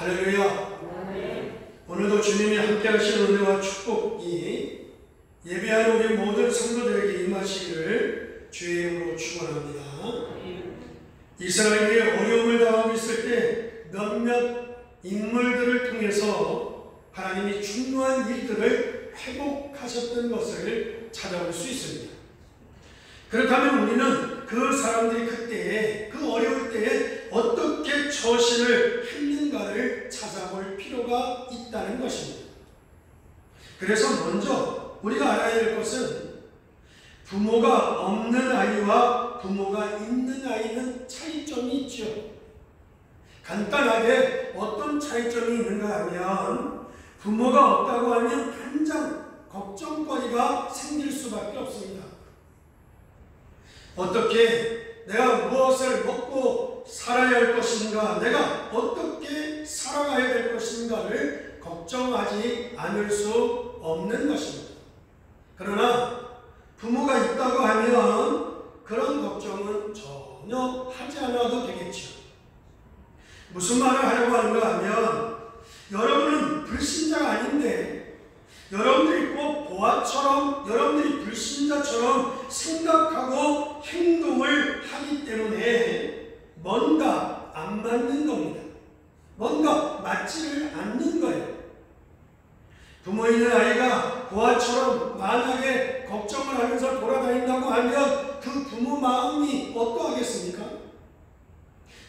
할렐루야. 오늘도 주님이 함께 하시는 은혜와 축복이 예배하는 우리 모든 성도들에게 임하시기를 주의 이름으로 축원합니다. 이스라엘이 어려움을 당하고 있을 때 몇몇 인물들을 통해서 하나님이 중요한 일들을 회복하셨던 것을 찾아볼 수 있습니다. 그렇다면 우리는 그 사람들이 그때에, 그 어려울 때에 어떻게 처신을 했는가를 찾아볼 필요가 있다는 것입니다. 그래서 먼저 우리가 알아야 될 것은 부모가 없는 아이와 부모가 있는 아이는 차이점이 있죠. 간단하게 어떤 차이점이 있는가 하면 부모가 없다고 하면 당장 걱정거리가 생길 수밖에 없습니다. 어떻게 내가 무엇을 먹고 살아야 할 것인가, 내가 어떻게 살아가야 될 것인가를 걱정하지 않을 수 없는 것입니다. 그러나 부모가 있다고 하면 그런 걱정은 전혀 하지 않아도 되겠죠. 무슨 말을 하려고 하는가 하면 여러분은 불신자가 아닌데 여러분들이 꼭 보아처럼, 여러분들이 불신자처럼 생각하고 행동을 하기 때문에 뭔가 안 맞는 겁니다. 뭔가 맞지를 않는 거예요. 부모 있는 아이가 보아처럼 만약에 걱정을 하면서 돌아다닌다고 하면 그 부모 마음이 어떠하겠습니까?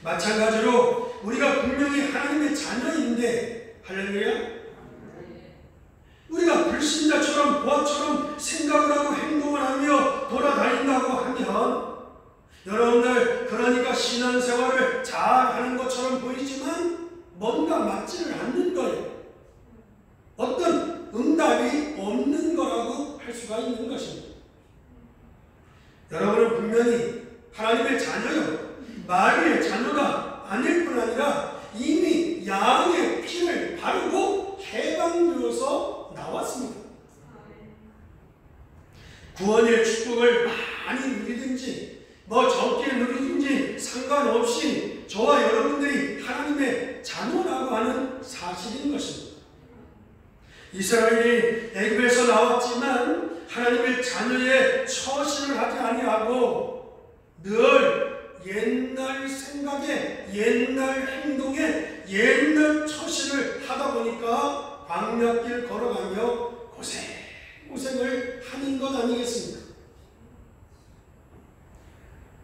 마찬가지로 우리가 분명히 하나님의 자녀인데, 할렐루야, 우리가 불신자처럼 보아처럼 생각을 하고 행동을 하며 돌아다닌다고 하면 여러분들 그러니까 신앙생활을 잘하는 것처럼 보이지만 뭔가 맞지를 않는 거예요. 어떤 응답이 없는 거라고 할 수가 있는 것입니다. 여러분은 분명히 하나님의 자녀요, 마리의 자녀가 아닐 뿐 아니라 이미 양의 피를 바르고 해방되어서 나왔습니다. 구원의 축복을 많이 누리든지 적게 누리든지 상관없이 저와 여러분들이 하나님의 자녀라고 하는 사실인 것입니다. 이스라엘이 애굽에서 나왔지만 하나님의 자녀의 처신을 하지 아니하고 늘 옛날 생각에, 옛날 행동에, 옛날 처신을 하다 보니까 광야길 걸어가며 고생을 하는 것 아니겠습니까?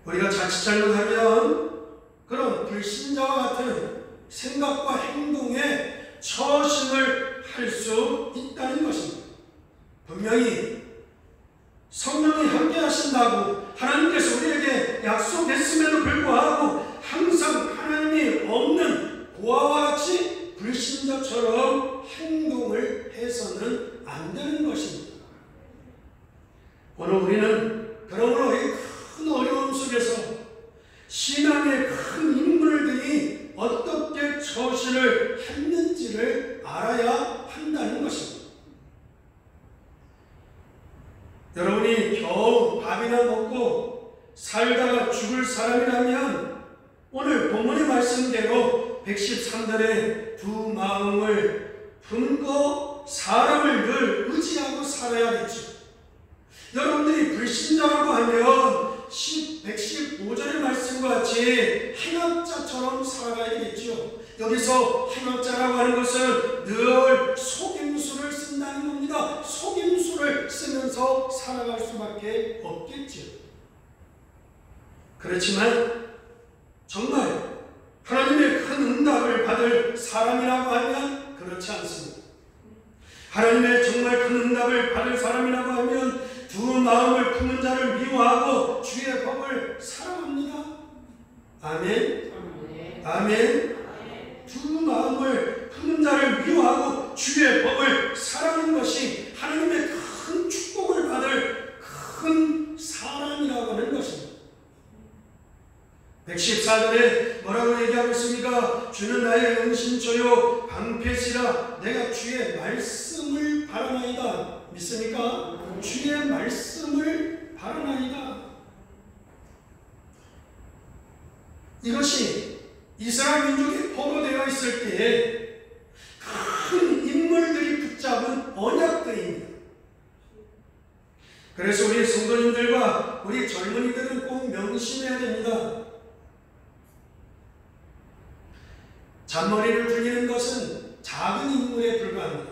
우리가 자칫 잘못하면 그런 불신자와 같은 생각과 행동에 처신을 할 수 있다는 것입니다. 분명히 성령이 함께 하신다고 하나님께서 우리에게 약속했음에도 불구하고 항상 하나님이 없는 고아와 같이 불신자처럼 행동을 해서는 안 되는 것입니다. 오늘 우리는 그러므로 이 큰 어려움 속에서 신앙의 큰 인물들이 어떻게 처신을 했는지를 알아야 한다는 것입니다. 여러분이 겨우 밥이나 먹고 살다가 죽을 사람이라면 오늘 본문의 말씀대로 113절에 두 마음을 품고 사람을 늘 의지하고 살아야겠죠. 여러분들이 불신자라고 하면 115절의 말씀과 같이 행악자처럼 살아가야 되겠죠. 여기서 행악자라고 하는 것은 늘 속임수를 쓴다는 겁니다. 속임수를 쓰면서 살아갈 수밖에 없겠죠. 그렇지만 정말 하나님의 큰 응답을 받을 사람이라고 하면 그렇지 않습니다. 하나님의 정말 큰 응답을 받을 사람이라고 하면 두 마음을 품은 자를 미워하고 주의 법을 사랑합니다. 아멘. 아멘. 두 마음을 품은 자를 미워하고 주의 법을 사랑하는 것이 하나님의 큰 축복을 받을 큰 사람이라고 하는 것입니다. 114절에 뭐라고 얘기하고 있습니까? 주는 나의 은신처요 방패시라 내가 주의 말씀을 바라나이다. 믿습니까? 주의 말씀을 바라나이다. 이것이 이스라엘 민족이 포로되어 있을 때에 그래서 우리 성도님들과 우리 젊은이들은 꼭 명심해야 됩니다. 잔머리를 굴리는 것은 작은 인물에 불과합니다.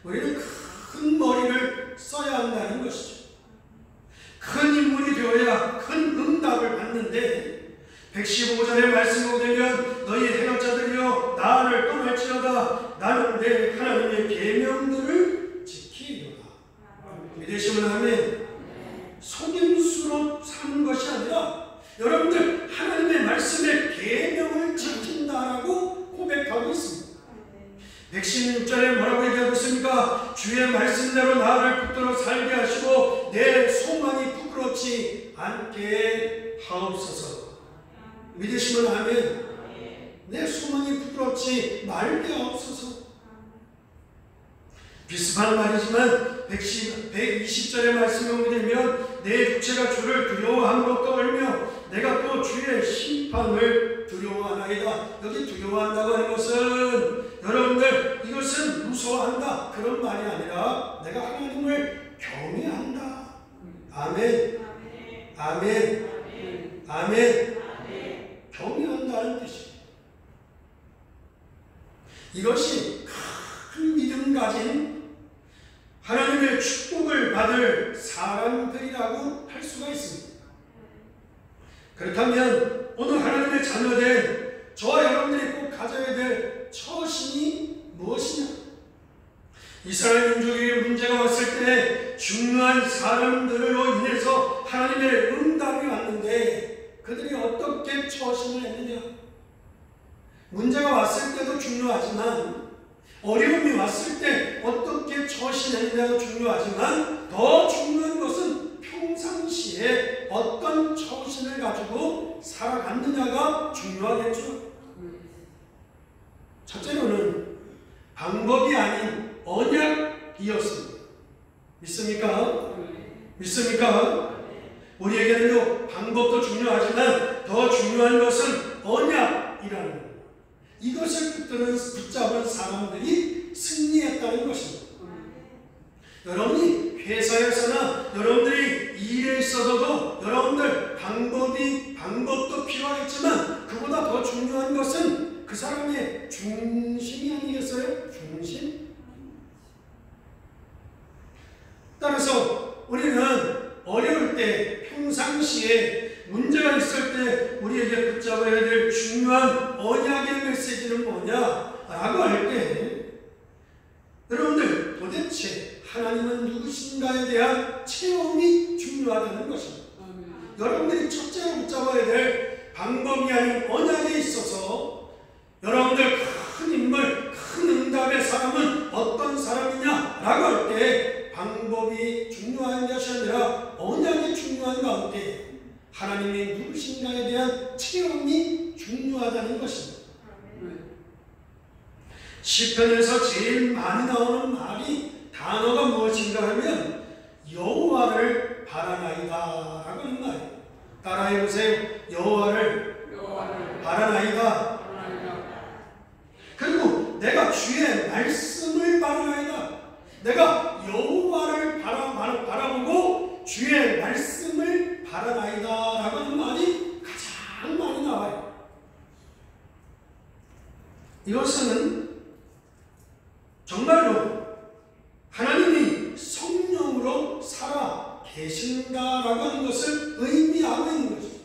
우리는 큰 머리를 써야 한다는 것이죠. 큰 인물이 되어야 큰 응답을 받는데 115절의 말씀을 보면 너희 해역자들이여 나를 떠날지어다 나는 내 하나님의 계명들을 지키리로다. 믿으시면 아멘. 속임수로 사는 것이 아니라 여러분들 하나님의 말씀의 계명을 지킨다라고 고백하고 있습니다. 116절에 뭐라고 얘기하고 있습니까? 주의 말씀대로 나를 붙들어 살게 하시고 내 소망이 부끄럽지 않게 하옵소서. 믿으시면 아멘. 내 소망이 부끄럽지 말게 하옵소서. 비슷한 말이지만 120절의 말씀을 보면 내 육체가 주를 두려워함으로 떨며 내가 또 주의 심판을 두려워하나이다. 여기 두려워한다고 하는 것은 여러분들 이것은 무서워한다 그런 말이 아니라 내가 하나님을 경외한다. 아멘. 아멘. 아멘. 경외한다는 뜻입니다. 이것이 큰 믿음 가진 하나님의 축복을 받을 사람들이라고 할 수가 있습니다. 그렇다면 오늘 하나님의 자녀된 저와 여러분들이 꼭 가져야 될 처신이 무엇이냐? 이스라엘 민족에게 문제가 왔을 때 중요한 사람들로 인해서 하나님의 응답이 왔는데 그들이 어떻게 처신을 했느냐? 문제가 왔을 때도 중요하지만 어려움이 왔을 때 어떻게 처신했느냐도 중요하지만 더 중요한 것은 평상시에 어떤 처신을 가지고 살아갔느냐가 중요하겠죠. 첫째로는 방법이 아닌 언약이었습니다. 믿습니까? 믿습니까? 우리에게는요 방법도 중요하지만 더 중요한 것은 언약이라는 것. 이것을 붙잡은 사람들이 승리했다는 것입니다. 여러분이 회사에서나 여러분들이 일에 있어서도 여러분들 방법도 필요하겠지만 그보다 더 중요한 것은 그 사람의 중심이 아니겠어요? 중심? 따라서 우리는 어려울 때 평상시에 문제가 있을 때 우리에게 붙잡아야 될 중요한 언약의 메시지는 뭐냐라고 할 때 여러분들 도대체 하나님은 누구신가에 대한 체험이 중요하다는 것입니다. 여러분들이 첫째로 붙잡아야 될 방법이 아닌 언약에 있어서 여러분들 큰 인물, 큰 응답의 사람은 어떤 사람이냐라고 할 때 방법이 중요한 것이 아니라 언약이 중요한 가운데 하나님이 누구신가에 대한 체험이 중요하다는 것입니다. 시편에서 제일 많이 나오는 단어가 무엇인가 하면 여호와를 바라나이다 라고 하는 말이에요. 따라해보세요. 여호와를 바라나이다. 그리고 내가 주의 말씀을 바라나이다. 내가 여호와를 바라보고 주의 말씀을 바라나이다 라고 하는 말이 가장 많이 나와요. 이것은 정말로 하나님이 성령으로 살아 계신다라고 하는 것을 의미하고 있는 것입니다.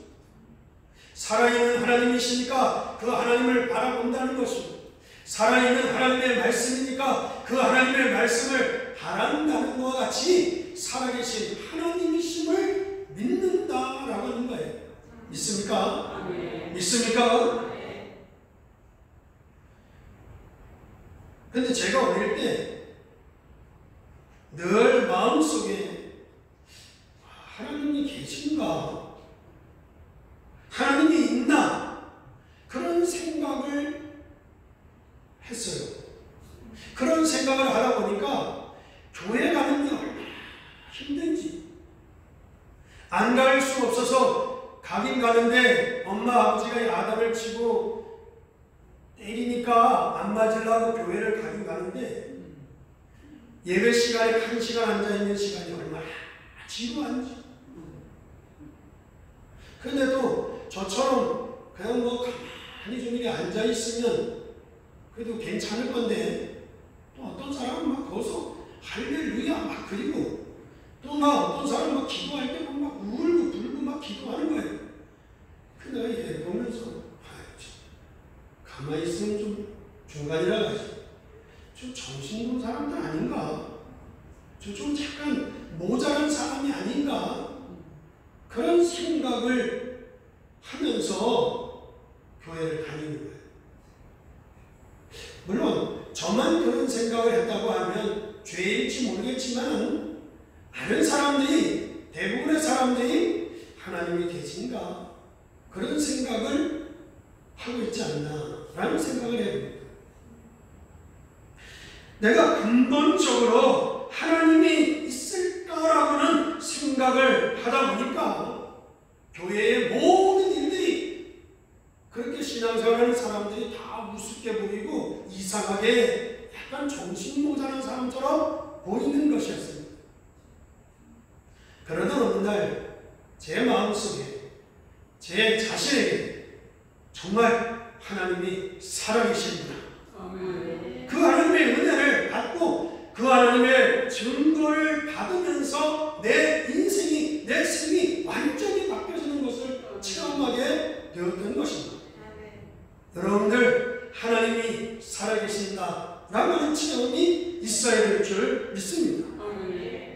살아있는 하나님이시니까 그 하나님을 바라본다는 것입니다. 살아있는 하나님의 말씀이니까 그 하나님의 말씀을 바란다는 것과 같이 살아계신 하나님이심을 믿는다라고 하는 거예요. 믿습니까? 믿습니까? 근데 제가 어릴 때 늘 마음속에 하나님이 계신가? 하나님이 있나? 그런 생각을 했어요. 그런 생각을 하다 보니까 교회 가는 게 얼마나 힘든지 안 갈 수 없어서 가긴 가는데 엄마 아버지가 야단을 치고 때리니까 안 맞으려고 교회를 가긴 가는데 예배 시간에 1시간 앉아있는 시간이 얼마나 지루한지. 그런데 또 저처럼 그냥 뭐 가만히 좀 이렇게 앉아있으면 그래도 괜찮을 건데, 또 어떤 사람은 막 거기서 할렐루야 막 그리고 또 막 어떤 사람은 막 기도할 때 막 울고 불고 막 기도하는 거예요. 근데 내가 얘 보면서 가만히 있으면 좀 중간이라 가지. 좀 정신 놓은 사람들 아닌가? 저 좀 약간 모자란 사람이 아닌가? 그런 생각을 하면서 교회를 다니는 거예요. 물론 저만 그런 생각을 했다고 하면 죄일지 모르겠지만 다른 사람들이, 대부분의 사람들이 하나님이 계신가? 그런 생각을 하고 있지 않나? 라는 생각을 해봅니다. 내가 근본적으로 하나님이 있을까라고는 생각을 하다 보니까 교회의 모든 일들이 그렇게 신앙생활하는 사람들이 다 우습게 보이고 이상하게 약간 정신 모자란 사람처럼 보이는 것이었습니다. 그러던 어느 날 제 마음속에 제 자신에게 정말 하나님이 살아계십니다. 그 하나님의 은혜를 받고 그 하나님의 증거를 받으면서 내 인생이, 내 삶이 완전히 바뀌어지는 것을 체험하게 되었던 것입니다. 여러분들, 하나님이 살아계신다라고 하는 체험이 있어야 될 줄 믿습니다.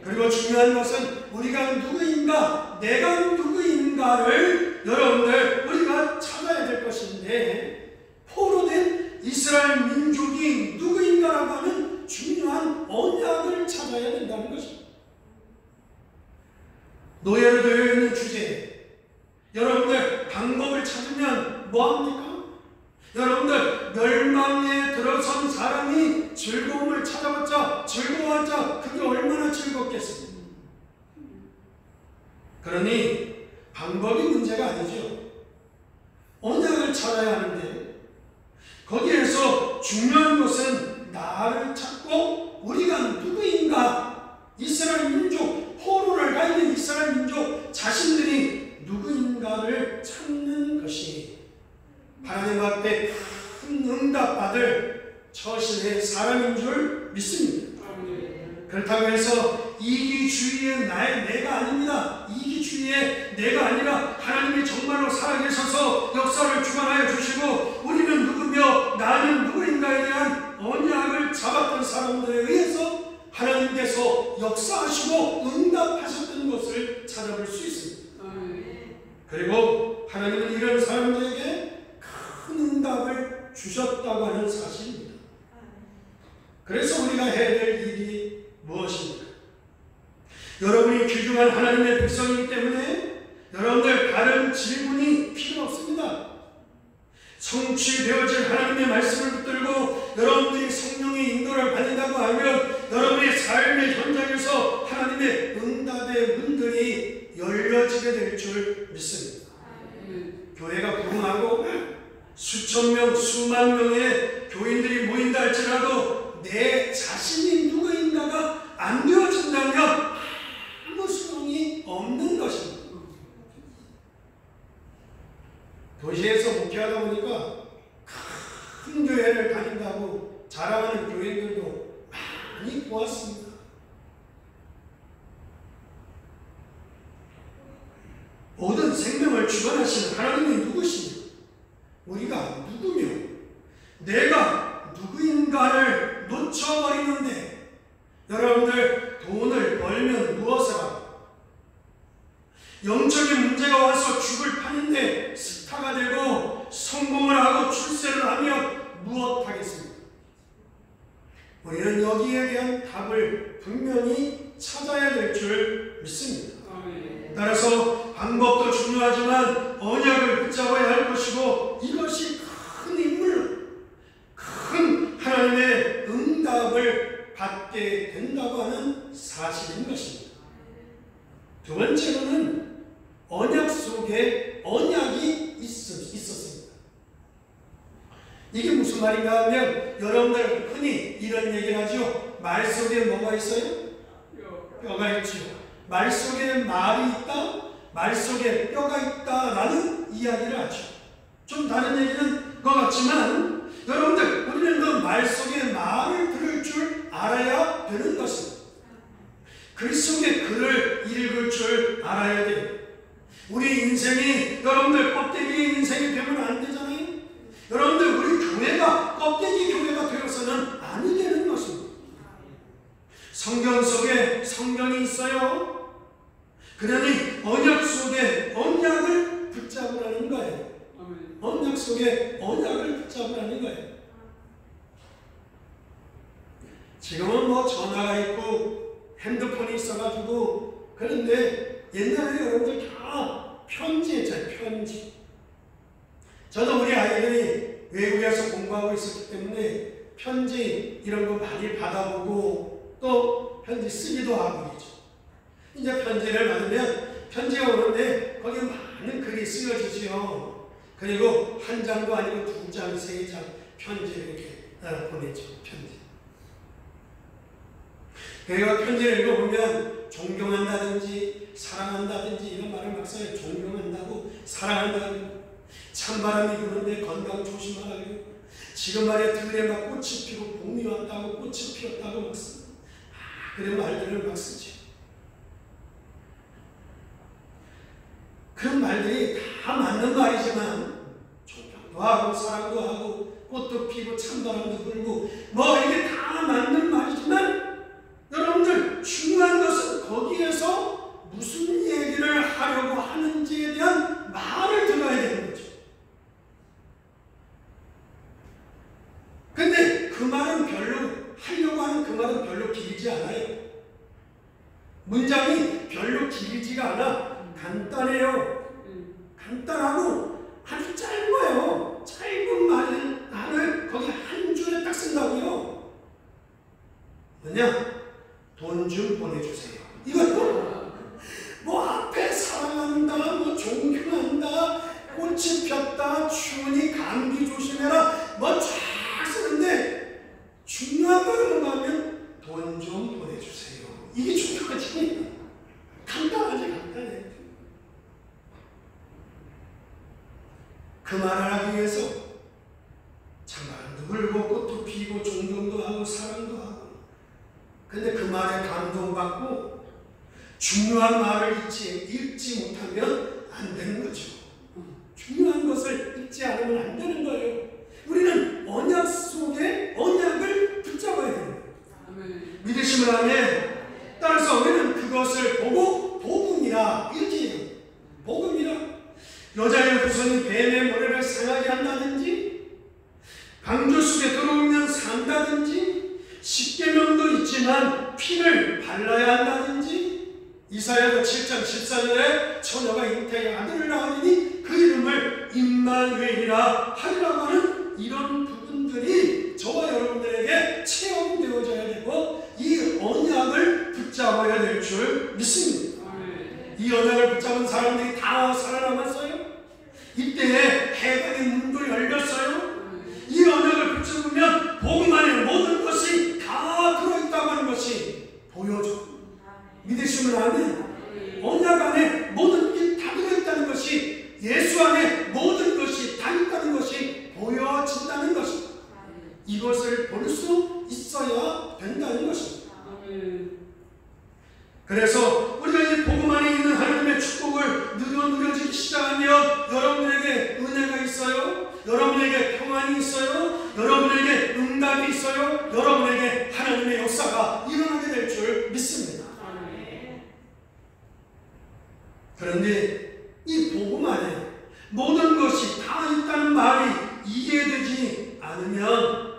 그리고 중요한 것은 우리가 누구인가, 내가 누구인가를 여러분들 우리가 찾아야 될 것인데, 포로된 이스라엘 민족이 누구인가라고 하는 중요한 언약을 찾아야 된다는 것입니다. 노예로 되어 있는 주제에 여러분들 방법을 찾으면 뭐합니까? 여러분들 멸망에 들어선 사람이 즐거움을 찾아봤자, 즐거워하자 그게 얼마나 즐겁겠습니까? 그러니 방법이 문제가 아니죠. 언약을 찾아야 하는데, 거기에서 중요한 것은 나를 찾고 우리가 누구인가, 이스라엘 민족, 포로를 가 있는 이스라엘 민족 자신들이 누구인가를 찾는 것이 하나님 앞에 큰 응답받을 처신의 사람인 줄 믿습니다. 그렇다고 해서 이기주의의 내가 아닙니다. 이기주의의 내가 아니라 하나님이 정말로 살아계셔서 역사를 주관하여 주시고 우리는 누구며 나는 누구인가에 대한 언약을 잡았던 사람들에 의해서 하나님께서 역사하시고 응답하셨던 것을 찾아볼 수 있습니다. 그리고 하나님은 이런 사람들에게 큰 응답을 주셨다고 하는 사실입니다. 그래서 우리가 해야 될 일이 무엇입니까? 여러분이 귀중한 하나님의 백성이기 때문에 여러분들 다른 질문이 필요 없습니다. 성취되어질 하나님의 말씀을 붙들고 여러분들이 성령의 인도를 받는다고 하면 여러분의 삶의 현장에서 하나님의 응답의 문들이 열려지게 될 줄 믿습니다. 교회가 부흥하고 수천 명, 수만 명의 교인들이 모인다 할지라도 내 자신이 누구인가가 안 되어진다면 아무 소용이 없는 것입니다. 도시에서 목회하다 보니까 큰 교회를 다닌다고 자랑하는 교인들도 많이 보았습니다. 모든 생명을 주관하시는 하나님이 누구시냐? 우리가 누구며 내가 누구인가를 놓쳐버리는데, 여러분들 돈을 벌면 무엇을 하고, 영적인 문제가 와서 죽을 판인데 스타가 되고 성공을 하고 출세를 하면 무엇 하겠습니까? 우리는 여기에 대한 답을 분명히 찾아야 될 줄 믿습니다. 따라서 방법도 중요하지만 언약을 붙잡아야 할 것이고, 이것이 큰 인물, 큰 하나님의 응답을 받게 된다고 하는 사실인 것입니다. 두 번째로는 언약 속에 언약이 있었습니다. 이게 무슨 말인가 하면, 여러분들 흔히 이런 얘기를 하죠. 말 속에 뭐가 있어요? 뼈가 있지요. 말 속에 말이 있다, 말 속에 뼈가 있다라는 이야기를 하죠. 좀 다른 얘기는 것 같지만 여러분들, 우리는 그 말 속에 말을 들을 줄 알아야 되는 것입니다. 글 속에 글을 읽을 줄 알아야 돼요. 우리 인생이 여러분들 껍데기 인생이 되면 안 되잖아요. 여러분들, 우리 교회가 껍데기 교회가 되어서는 아니 되는 것입니다. 성경 속에 성경이 있어요. 그러니 언약 속에 언약을 붙잡으라는 거예요. 언약 속에 언약을 붙잡으라는 거예요. 지금은 뭐 전화가 있고 핸드폰이 있어가지고, 그런데 옛날에 여러분들 다 편지했잖아요. 편지. 저도 우리 아이들이 외국에서 공부하고 있었기 때문에 편지 이런 거 많이 받아보고 또 편지 쓰기도 하고 그러죠. 이제 편지를 받으면 편지가 오는데 거기에 많은 글이 쓰여지죠. 그리고 한 장도 아니고 2장, 3장 편지를 이렇게 보내죠. 편지. 그리고 편지를 읽어보면 존경한다든지 사랑한다든지 이런 말을 막 써요. 존경한다고, 사랑한다고, 찬바람이 부는데 건강 조심하라고, 지금 말이야 들에 막 꽃이 피고 봄이 왔다고, 꽃이 피었다고 막 씁니다. 그런 말들을 막 쓰죠. 그런 말들이 다 맞는 말이지만 존경도 하고 사랑도 하고 꽃도 피고 찬바람도 불고 뭐 이게 다 맞는 말이지만, 여러분들 중요한 것은 거기에서 무슨 얘기를 하려고 하는지에 대한 말을 들어야 되는 거죠. 근데 그 말은 별로, 하려고 하는 그 말은 별로 길지 않아요. 문장이 별로 길지가 않아. 간단해요. 간단하고 아주 짧아요. 짧은 말을 거기 한 줄에 딱 쓴다고요. 뭐냐? 돈 좀 보내주세요. 이거 뭐 앞에 사랑한다, 뭐 존경한다, 꽃이 폈다, 추우니 감기 조심해라, 뭐 쫙 쓰는데 중요한 거는 뭔가 하면 돈 좀 보내주세요. 이게 중요하지. 간단하지, 간단해. 그 말을 하기 위해서 찬바람도 불고 꽃도 피고 존경도 하고 사랑도 하고, 근데 그 말에 감동받고 중요한 말을 읽지 못하면 안 되는 거죠. 중요한 것을 읽지 않으면 안 되는 거예요. 우리는 언약 속에 언약을 붙잡아야 됩니다. 믿으시면 아멘. 따라서 우리는 그것을 보고 복음이라 이렇게 해요. 복음이라. 여자의 후손이 뱀의 모래를 상하게 한다든지, 방주 속에 들어오면 산다든지, 십계명도 있지만 피를 발라야 한다든지, 이사야서 7장 14절에 처녀가 잉태의 아들을 낳으니 그 이름을 임마누엘이라 하리라고 하는 이런 부분들이 저와 여러분들에게 체험되어져야 되고, 이 언약을 붙잡아야 될 줄 믿습니다. 이 언약을 붙잡은 사람들이 다 살아남았어요. 이때에 해방의 문도 열렸어요. 이 언약을 붙잡으면 복음 안에 모든 것이 다 들어있다고 하는 것이 보여줘. 믿으시면 아멘. 언약 안에 모든 게 다 들어있다는 것이, 예수 안에 모든 것이 다 있다는 것이 보여진다는 것입니다. 이것을 볼 수 있어야 된다는 것입니다. 그래서 우리가 이 복음 안에 있는 하나님의 축복을 누려지기 시작하면 여러분에게 은혜가 있어요. 여러분에게 평안이 있어요. 여러분에게 응답이 있어요. 여러분에게 하나님의 역사가 일어나게 될 줄 믿습니다. 그런데 이 복음 안에 모든 것이 다 있다는 말이 이해되지 않으면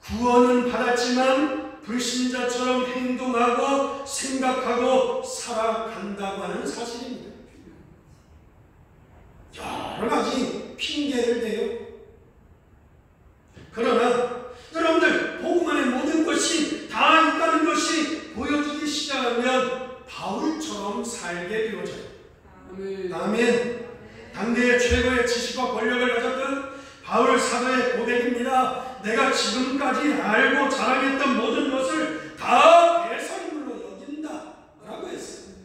구원은 받았지만 불신자처럼 행동하고 생각하고 살아간다고 하는 사실입니다. 여러 가지 핑계를 대요. 그러나 여러분들 복음 안에 모든 것이 다 있다는 것이 보여지기 시작하면 바울처럼 살게 되어져요. 아멘. 당대의 최고의 지식과 권력을 가졌던 바울 사도의 고백입니다. 내가 지금까지 알고 자랑했던 모든 것을 다 배설물로 여긴다 라고 했어요.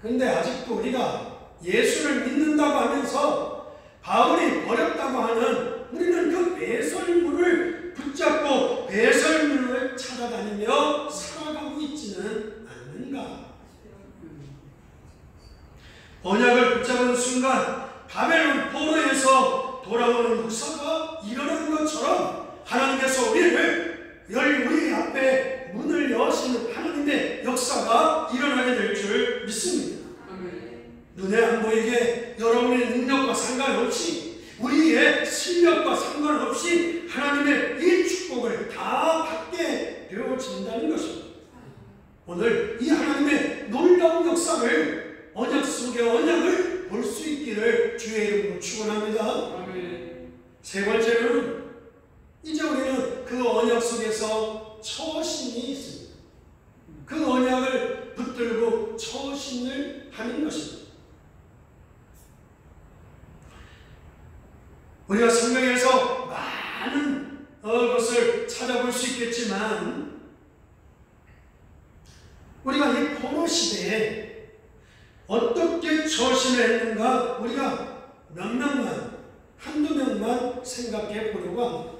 그런데 아직도 우리가 예수를 믿는다고 하면서 바울이 버렸다고 하는 우리는 그 배설물을 붙잡고 배설물을 찾아다니며 살아가고 있지는 않는가? 언약을 붙잡은 순간 바벨론 포로에서 돌아오는 역사가 일어난 것처럼 하나님께서 우리 앞에 문을 여시는 하나님의 역사가 일어나게 될 줄 믿습니다. 눈에 안 보이게 여러분의 능력과 상관없이 우리의 실력과 상관없이 하나님의 이 축복을 다 받게 되어진다는 것입니다. 오늘 이 하나님의 놀라운 역사를 언약 속의 언약을 볼 수 있기를 주의 이름으로 축원합니다. 세 번째로는 이제 우리는 그 언약 속에서 처신이 있습니다. 그 언약을 붙들고 처신을 하는 것입니다. 우리가 성경에서 많은 것을 찾아볼 수 있겠지만 우리가 이 포로 시대에 어떻게 처신을 했는가 우리가 몇 명만 한두 명만 생각해 보려고 합니다.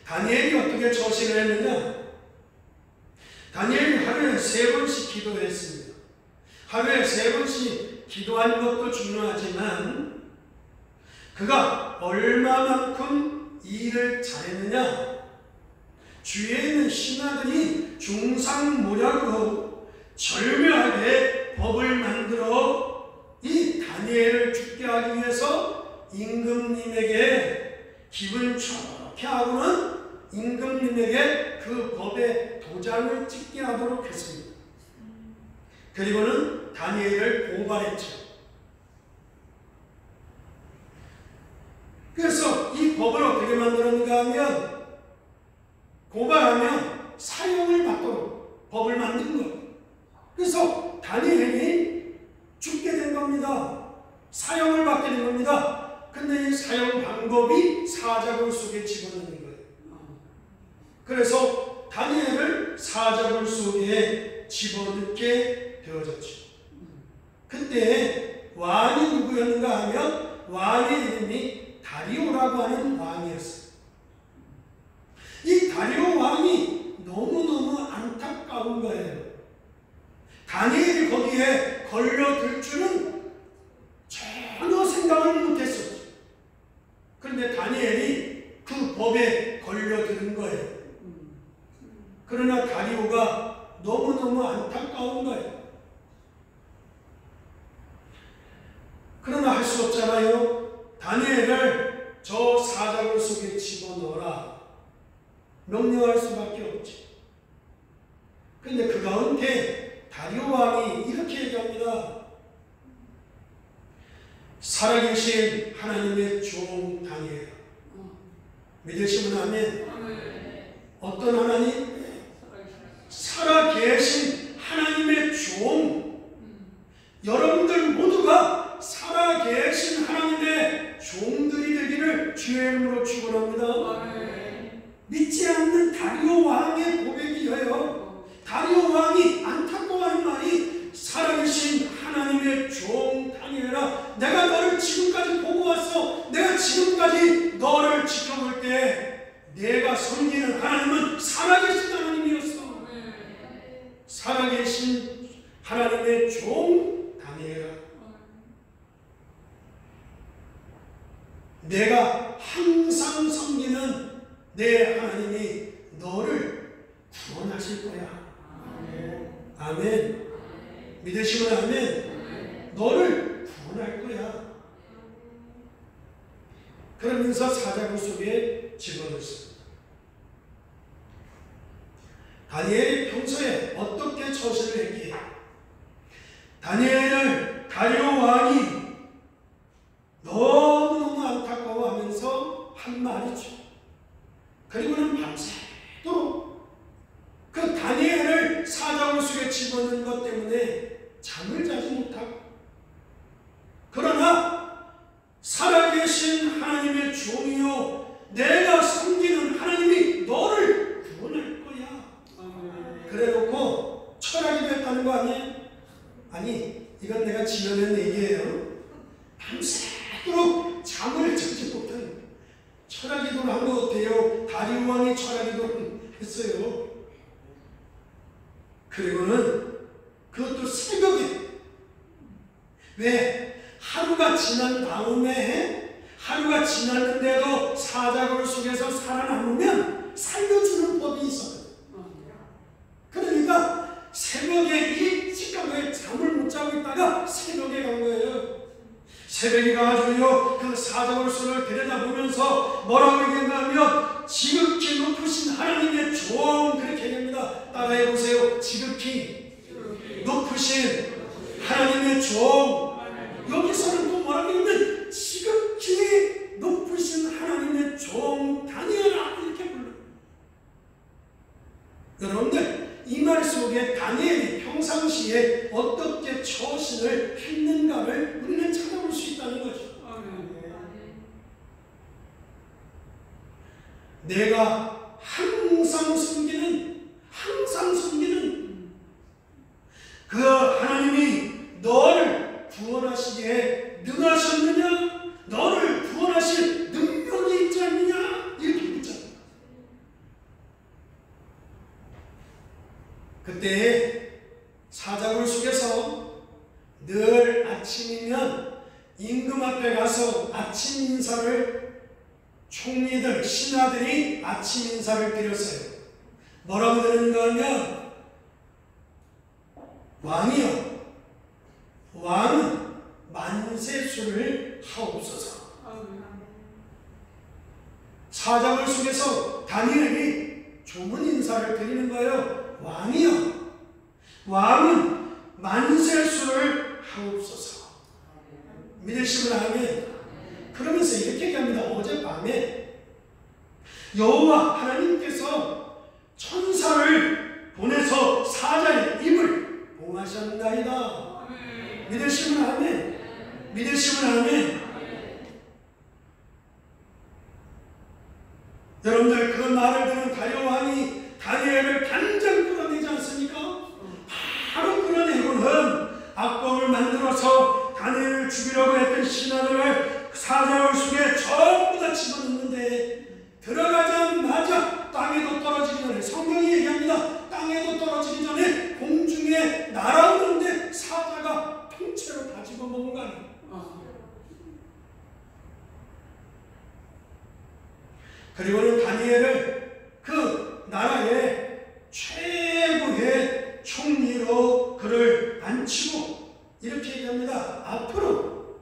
다니엘이 어떻게 처신을 했느냐? 다니엘이 하루에 3번씩 기도했습니다. 하루에 3번씩 기도하는 것도 중요하지만 그가 얼마만큼 일을 잘했느냐? 주위에 있는 신하들이 중상모략으로 절묘하게 법을 만들어 이 다니엘을 죽게 하기 위해서 임금님에게 기분 좋게 하고는 임금님에게 그 법의 도장을 찍게 하도록 했습니다. 그리고는 다니엘을 고발했죠. 그래서 이 법을 어떻게 만들었는가 하면 고발하면 사형을 받도록 법을 만든 거예요. 그래서 다니엘이 죽게 된 겁니다. 사형을 받게 된 겁니다. 근데 이 사형 방법이 사자굴 속에 집어넣는 거예요. 그래서 다니엘을 사자굴 속에 집어넣게 되어졌죠. 그때 왕이 누구였는가 하면 왕의 이름이 다리오라고 하는 왕이었어요. 이 다리오 왕이 너무너무 안타까운 거예요. 다니엘이 거기에 걸려들 줄은 전혀 생각을 못했었죠. 그런데 다니엘이 그 법에 걸려드는 거예요. 그러나 다리오가 너무너무 안타까운 거예요. 그러나 할 수 없잖아요. 다니엘을 저 사자굴 속에 집어넣어라. 명령할 수밖에 없지. 그런데 그 가운데 다리오 왕이 이렇게 얘기합니다. 살아계신 하나님의 종 다니엘. 믿으시면 아멘. 어떤 하나님? 살아계신 하나님의 종. 여러분들 모두가 살아계신 하나님의 종들이 되기를 주의 이름으로 축원합니다. 믿지 않는 다리오 왕의 고백이에요. 다리오 왕이 안타까워하는 말이 살아계신 하나님의 종 다니엘아, 내가 너를 지금까지 보고 왔어. 내가 지금까지 너를 지켜볼 때 내가 섬기는 하나님은 살아계신 하나님이었어. 살아계신 하나님의 종 다니엘아, 내가 항상 섬기는 내 하나님이 너를 구원하실 거야. 아멘. 믿으시면 아멘. 너를 구원할 거야. 그러면서 사자굴 속에 집어넣습니다. 다니엘이 평소에 어떻게 처신을 했기에 다니엘을 다리오 왕이 너무너무 안타까워하면서 한 말이죠. 그리고는 밤새도록 그 다니엘을 사자굴 속에 집어넣은 것 때문에 잠을 자지 못하고, 그러나 아니 이건 내가 지어낸 얘기예요. 밤새도록 잠을 자지 못한 철학기도를 한 것 같아요. 다리우 왕이 철학기도를 했어요. 그리고는 그것도 새벽에. 왜? 하루가 지난 다음에, 하루가 지났는데도 사자굴 속에서 살아남으면 살려주는 법이 있어요. 그러니까 새벽에 일찍 간 거예요. 잠을 못 자고 있다가 새벽에 간 거예요. 새벽에 가가지고요, 그 사자굴 속을 들여다보면서 뭐라고 얘기하냐면 지극히 높으신 하나님의 종, 그렇게 얘기합니다. 따라해보세요. 지극히 높으신 하나님의 종. 여기서는 또 뭐라고 하냐면 지극히 높으신 하나님의 종 다니엘아, 이렇게 불러요. 여러분들, 이 말 속에 다니엘이 평상시에 어떻게 처신을 했는가를 우리는 찾아볼 수 있다는 거죠. 내가 항상 섬기는 그 하나님이 너를 구원하시기에 능하셨느냐? 너를 구원하실 능력이 있지 않느냐? 이렇게 묻잖아요. 그때 사자굴 속에서 늘 아침이면 임금 앞에 가서 아침 인사를, 총리들, 신하들이 아침 인사를 드렸어요. 뭐라고 드리는가 하면, 왕이여, 왕은 만세수를 하옵소서. 사자굴 속에서 다니엘이 조문 인사를 드리는 거예요. 왕이여, 왕은 만세수를 하옵소서. 믿으시면 아멘. 그러면서 이렇게 얘기합니다. 어젯밤에 여호와 하나님께서 천사를 보내서 사자의 입을 봉하셨나이다. 믿으시면 아멘. 믿으시면 아멘. 여러분들, 그 말을 들은 다리우 왕이 다니엘을 당장 끌어내지 않습니까? 바로 끌어내고는 악법을 만들어서 다니엘을 죽이려고 했던 신하들을 사자굴 속에 전부 다 집어넣는데, 들어가자마자 땅에도 떨어지기 전에, 성경이 얘기합니다. 땅에도 떨어지기 전에 공중에 날아오는데 사자가 통째로 다 집어먹은 거 아니에요. 그리고는 다니엘을 그 나라의 최고의 총리로 그를 앉히고 이렇게 얘기합니다. 앞으로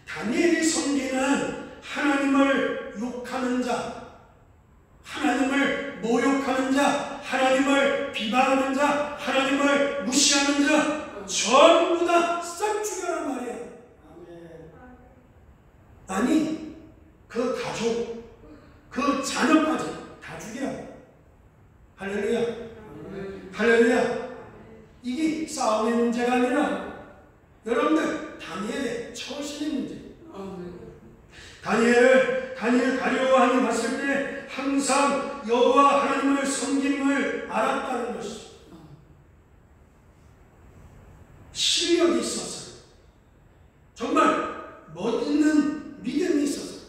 다니엘이 섬기는 하나님을 욕하는 자, 하나님을 모욕하는 자, 하나님을 비방하는 자, 하나님을 무시하는 자 전부 다 싹 죽여라 말이야. 아니, 그 가족, 그 자녀까지 다 죽이라. 할렐루야. 할렐루야. 이게 싸움의 문제가 아니라 여러분들 다니엘의 처신의 문제. 다니엘 다리우 왕이 봤을 때 항상 여호와 하나님을 섬김을 알았다는 것이죠. 실력이 있었어요. 정말 멋있는 믿음이 있었어요.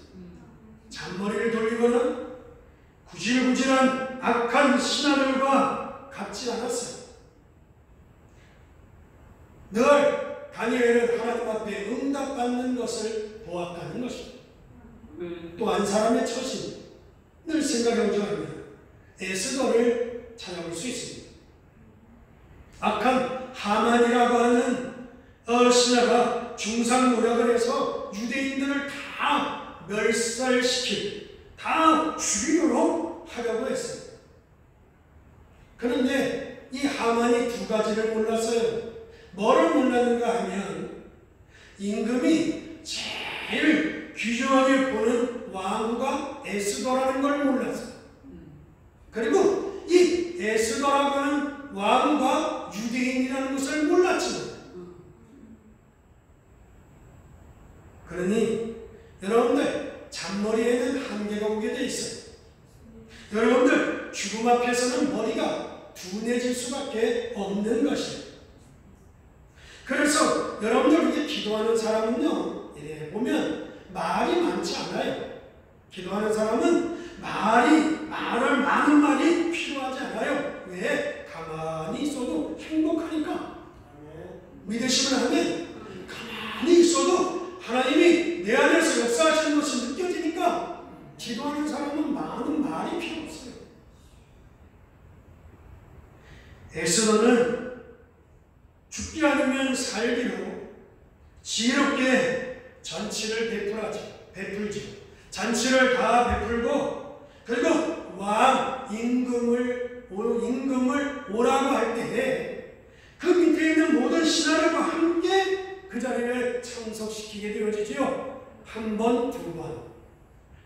잔머리를 돌리거나 구질구질한 악한 신하들과 같지 않았어요. 늘 다니엘은 하나님 앞에 응답받는 것을 보았다는 것입니다. 또 한 사람의 처신, 늘 생각해보지 않으면 에스더를 찾아볼 수 있습니다. 악한 하만이라고 하는 신하가 중상 노력을 해서 유대인들을 다 멸살시키고 다 죽이도록 하려고 했어요. 그런데 이 하만이 두 가지를 몰랐어요. 뭐를 몰랐는가 하면 임금이 제일 귀중하게 보는 왕과 에스더라는 걸 몰랐어요. 그리고 이 에스더라고 하는 왕과 유대인이라는 것을 몰랐지만, 그러니 여러분들 잔머리에는 한계가 오게 돼 있어요. 여러분들 죽음 앞에서는 머리가 둔해질 수밖에 없는 것이에요. 그래서 여러분들 이렇게 기도하는 사람은요, 이래 보면 말이 많지 않아요. 기도하는 사람은 많은 말이 필요하지 않아요. 왜? 가만히 있어도 행복하니까. 믿으시면 하면 가만히 있어도 하나님이 내 안에서 역사하시는 것이 느껴지니까 기도하는 사람은 많은 말이 필요 없어요. 에스더는 죽기 아니면 살기로 지혜롭게 잔치를 베풀지. 잔치를 다 베풀고 그리고 왕 임금을 오라고 할 때에 그 밑에 있는 모든 신하들과 함께 그 자리를 참석시키게 되어지지요. 한 번, 두 번.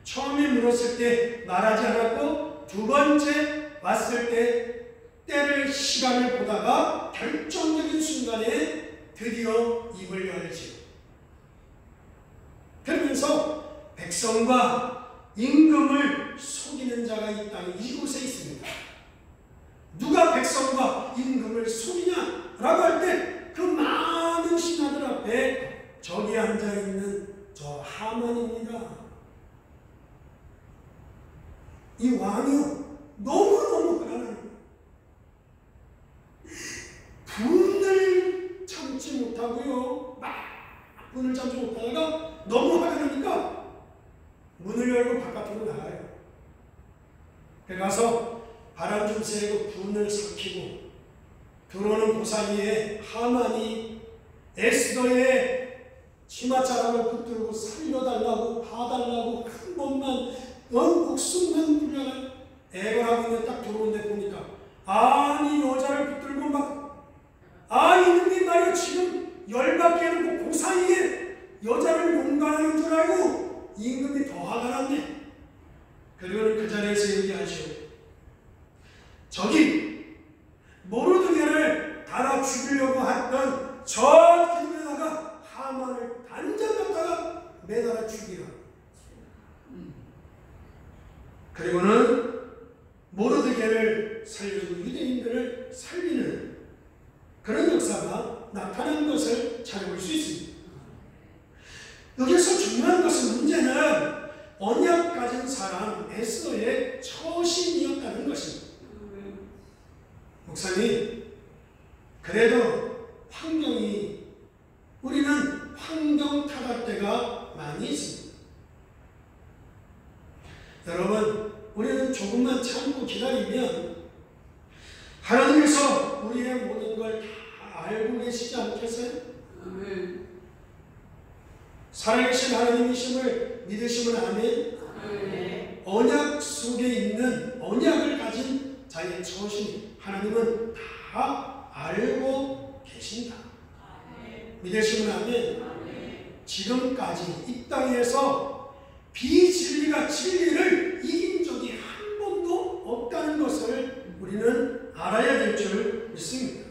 처음에 물었을 때 말하지 않았고 두 번째 왔을 때 때를 시간을 보다가 결정적인 순간에 드디어 입을 열지요. 그러면서 백성과 임금을 속이는 자가 이 땅 이곳에 있습니다. 누가 백성과 임금을 속이냐라고 할 때 그 많은 신하들 앞에 저기 앉아있는 저 하만입니다. 이 왕이요 너무너무 가난합니다. 분을 참지 못하고요 분을 참지 못하다가 너무 화가 나니까 문을 열고 바깥으로 나가요. 그래 가서 바람 좀 쐬고 분을 삭히고 들어오는 그 사이에 하만이 에스더의 치맛자락을 붙들고 살려달라고 봐달라고 한 번만 목숨만 불려라 애걸하고 있는데 딱 들어오는데 보니까 아니 여자를 붙들고 막 이놈이 말이야 지금 열받게 해놓고 그 사이에 여자를 용간하는 줄 알고 임금이 더 화가 났네. 그리고는 그 자리에서 얘기하시오. 저기 모르드게를 달아 죽이려고 했던 저 기둥에다가 하만을 단장 갖다가 매달아 죽이라. 그리고는 모르드게를 살리고 유대인들을 살리는 그런 역사가 나타난 것을 찾아볼 수 있습니다. 여기서 중요한 것은 문제는 언약 가진 사람 에스더의 처신이었다는 것입니다. 목사님, 그래도 우리는 환경 타락대가 많이 있습니다. 여러분, 우리는 조금만 참고 기다리면 하나님께서 우리의 모든 걸 다 알고 계시지 않겠어요? 살아계신 하나님이심을 믿으시면 아멘. 언약 속에 있는 언약을 가진 자의 처신 하나님은 다 알고 계신다. 믿으시면 아멘. 지금까지 이 땅에서 비진리가 진리를 이긴 적이 한 번도 없다는 것을 우리는 알아야 될 줄 믿습니다.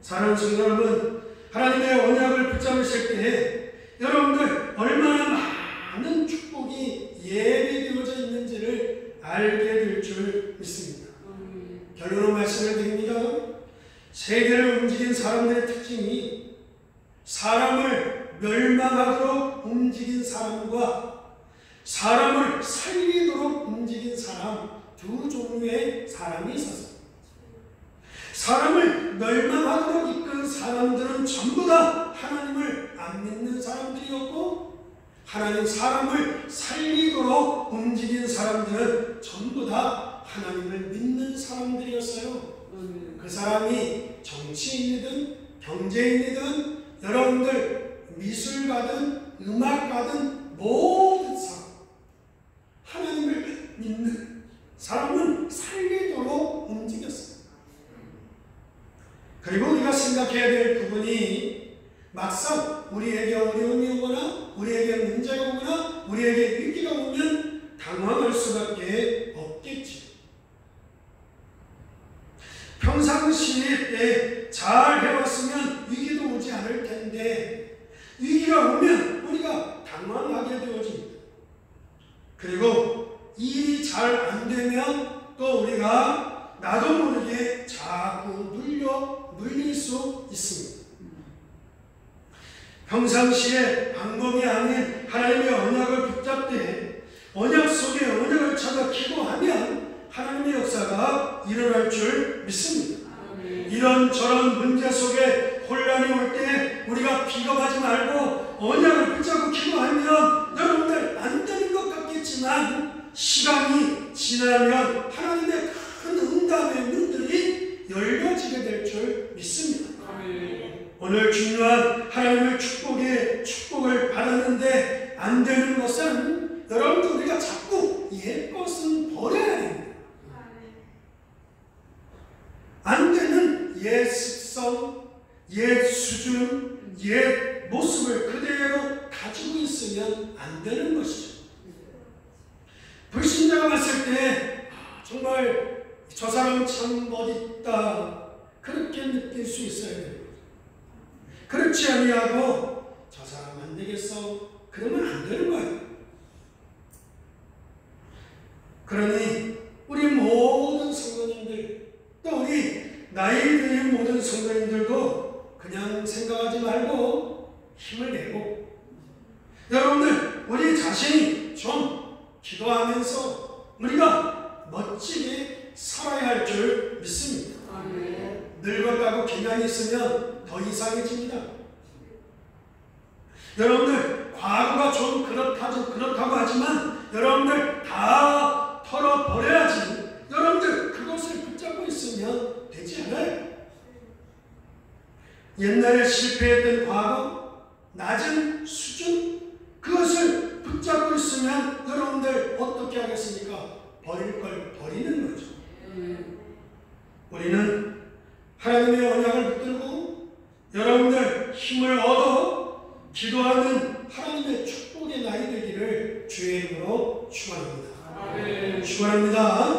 사랑하는 성도 여러분, 하나님의 언약을 붙잡으실 때에 여러분들 얼마나 많은 축복이 예비되어져 있는지를 알게 될 줄 믿습니다. 결론으로 말씀을 드립니다. 세계를 움직인 사람들의 특징이 사람을 멸망하도록 움직인 사람과 사람을 살리도록 움직인 사람 두 종류의 사람이 있었습니다. 사람을 멸망하도록 이끈 사람들은 전부 다 하나님을 안 믿는 사람들이었고 하나님 사람을 살리도록 움직인 사람들은 전부 다 하나님을 믿는 사람들이었어요. 그 사람이 정치인이든 경제인이든 여러분들 미술가든 음악가든 모든 사람 하나님을 믿는 사람은 살리도록 움직였어요. 그리고 우리가 생각해야 될 부분이 막상 우리에게 어려움이 오거나 우리에게 문제가 오거나 우리에게 위기가 오면 당황할 수밖에 없겠지. 평상시에 때 잘 해왔으면 위기도 오지 않을 텐데 위기가 오면 우리가 당황하게 되어집니다. 그리고 일이 잘 안 되면 또 우리가 나도 모르게 자꾸 눌릴 수 있습니다. 평상시에 방법이 아닌 하나님의 언약을 붙잡되 언약 속에 언약을 찾아 기도하면 하나님의 역사가 일어날 줄 믿습니다. 이런저런 문제 속에 혼란이 올 때 우리가 비겁하지 말고 언약을 붙잡고 기도하면 여러분들 안 되는 것 같겠지만 시간이 지나면 하나님의 큰 응답의 문들이 열려지게 될 줄 믿습니다. 오늘 중요한 하나님의 축복을 받았는데 안 되는 것은 여러분들 우리가 자꾸 옛 것은 버려야 됩니다. 안 되는 옛 습성, 옛 수준, 옛 모습을 그대로 가지고 있으면 안 되는 것이죠. 불신자가 봤을 때 정말 저 사람 참 멋있다 그렇게 느낄 수 있어야 됩니다. 그렇지 아니하고 저 사람 안 되겠어 그러면 안 되는 거예요. 그러니 우리 모든 성도님들 또 우리 나이 들린 모든 성도님들도 그냥 생각하지 말고 힘을 내고 여러분들 우리 자신이 좀 기도하면서 우리가 멋지게 살아야 할 줄 믿습니다. 늙었다고 기량이 있으면 더 이상해집니다. 여러분들 과거가 좀 그렇다고 하지만 여러분들 다 털어버려야지 여러분들 그것을 붙잡고 있으면 되지 않아요. 옛날에 실패했던 과거, 낮은 수준 그것을 붙잡고 있으면 여러분들 어떻게 하겠습니까? 버릴 걸 버리는 거죠. 우리는 하나님의 언약을 붙들고 여러분들 힘을 얻어 기도하는 하나님의 축복의 날이 되기를 주의 이름으로 축원합니다. 축원합니다.